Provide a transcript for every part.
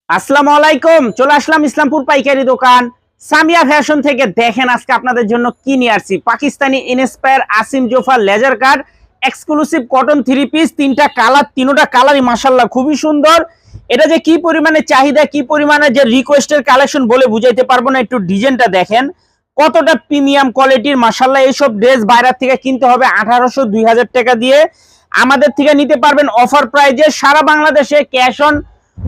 আসসালামু আলাইকুম। চলে আসলাম ইসলামপুর পাইকারি দোকান সামিয়া ফ্যাশন থেকে। দেখেন আজকে আপনাদের জন্য কি নিয়ে আসছি। Pakistani inspire Asim Jofa laser cut exclusive cotton three piece, তিনটা কালার, তিনোটা কালারই মাশাআল্লাহ খুবই সুন্দর। এটা যে কি পরিমাণে চাহিদা, কি পরিমাণে যে রিকোয়েস্টের কালেকশন বলে বুঝাইতে পারবো না। একটু ডিজাইনটা দেখেন কতটা প্রিমিয়াম কোয়ালিটির মাশাআল্লাহ। এইসব ড্রেস বাইরে থেকে কিনতে হবে 1800-2000 টাকা দিয়ে, আমাদের থেকে নিতে পারবেন অফার প্রাইজে। সারা বাংলাদেশে ক্যাশ অন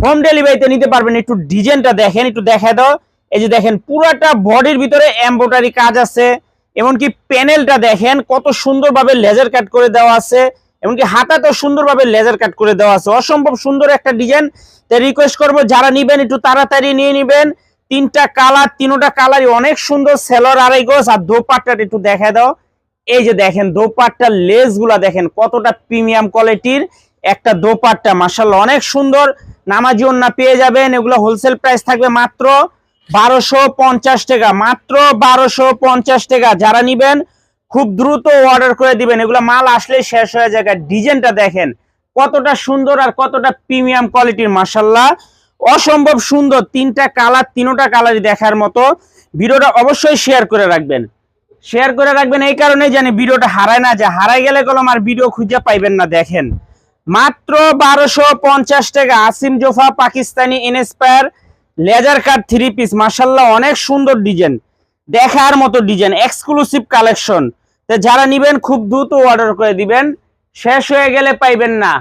হোম ডেলিভারিতে নিতে পারবেন। একটু ডিজাইনটা দেখেন, একটু দেখা দাও। এই যে দেখেন পুরাটা বডির ভিতরে এমব্রয়ডারি কাজ আছে, এমনকি প্যানেলটা দেখেন কত সুন্দরভাবে লেজার কাট করে দেওয়া আছে, এমনকি হাতাতেও সুন্দরভাবে লেজার কাট করে দেওয়া আছে। অসম্ভব সুন্দর একটা ডিজাইন। তাই রিকোয়েস্ট করবো যারা নিবেন একটু তাড়াতাড়ি নিয়ে নিবেন। তিনটা কালার, তিনোটা কালারই অনেক সুন্দর। সেলর আড়াই গজ আর দোপাট্টাটা একটু দেখা দাও। এই যে দেখেন দোপাট্টার লেস গুলা দেখেন কতটা প্রিমিয়াম কোয়ালিটির একটা দোপাট্টা, মাশাআল্লাহ অনেক সুন্দর। নামাজি ওন্না পেয়ে যাবেন। এগুলো হোলসেল প্রাইস থাকবে মাত্র 1250 টাকা, মাত্র 1250 টাকা। যারা নিবেন খুব দ্রুত অর্ডার করে দিবেন, এগুলো মাল আসলে শেষ হয়ে যায়। ডিজাইনটা দেখেন কতটা সুন্দর আর কতটা প্রিমিয়াম কোয়ালিটির, মাশাআল্লাহ অসম্ভব সুন্দর। তিনটা কালার, তিনোটা কালারই দেখার মতো। ভিডিওটা অবশ্যই শেয়ার করে রাখবেন, শেয়ার করে রাখবেন এই কারণে জানি ভিডিওটা হারায় না যায়। হারাই গেলে কলম আর ভিডিও খুঁজে পাইবেন না। দেখেন মাত্র 1250 টাকা Asim Jofa Pakistani inspire laser cut three piece, মাশাআল্লাহ অনেক সুন্দর ডিজাইন, দেখার মতো ডিজাইন, এক্সক্লুসিভ কালেকশন। তো যারা নিবেন খুব দ্রুত অর্ডার করে দিবেন, শেষ হয়ে গেলে পাইবেন না,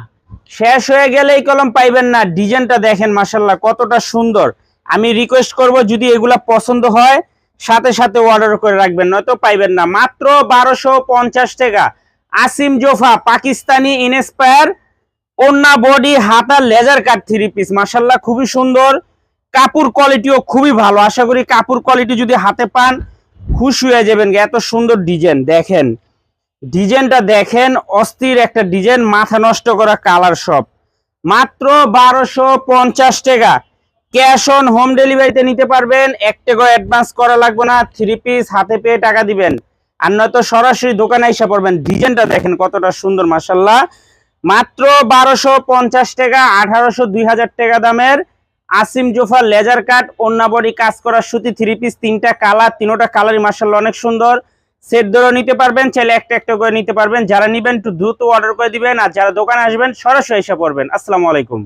শেষ হয়ে গেলে এই কলম পাইবেন না। ডিজাইনটা দেখেন মাশাআল্লাহ কতটা সুন্দর। আমি রিকোয়েস্ট করব যদি এগুলা পছন্দ হয় সাথে সাথে অর্ডার করে রাখবেন, নয়তো পাইবেন না। মাত্র 1250 টাকা আসিম জোফা পাকিস্তানি ইন্সপায়ার ওন্না বডি হাতা লেজার কাট থ্রি পিস, মাশাআল্লাহ খুবই সুন্দর। কাপড় কোয়ালিটিও খুবই ভালো। আশা করি কাপড় কোয়ালিটি যদি হাতে পান খুশি হয়ে যাবেন। এত সুন্দর ডিজাইন দেখেন, ডিজাইনটা দেখেন অস্থির একটা ডিজাইন, মাথা নষ্ট করা কালার সব। মাত্র 1250 টাকা ক্যাশ অন হোম ডেলিভারিতে নিতে পারবেন। 1 টাকা অ্যাডভান্স করা লাগবে না, থ্রি পিস হাতে পেয়ে টাকা দিবেন। আর নয়তো সরাসরি দোকানে এসে পড়বেন। ডিজাইনটা দেখেন কতটা সুন্দর, মাশাআল্লাহ মাত্র 1250 টাকা। 1800-2000 টাকা দামের আসিম জোফা লেজার কাট ওন্না বডি কাজ করা সুতি থ্রি পিস, তিনটা কালার, তিনোটা কালারই মাশাআল্লাহ অনেক সুন্দর। সেট ধরে নিতে পারবেন, চাইলে একটা একটা করে নিতে পারবেন। যারা নিবেন একটু দ্রুত অর্ডার করে দিবেন, আর যারা দোকানে আসবেন সরাসরি এসে পড়বেন। আসসালামু আলাইকুম।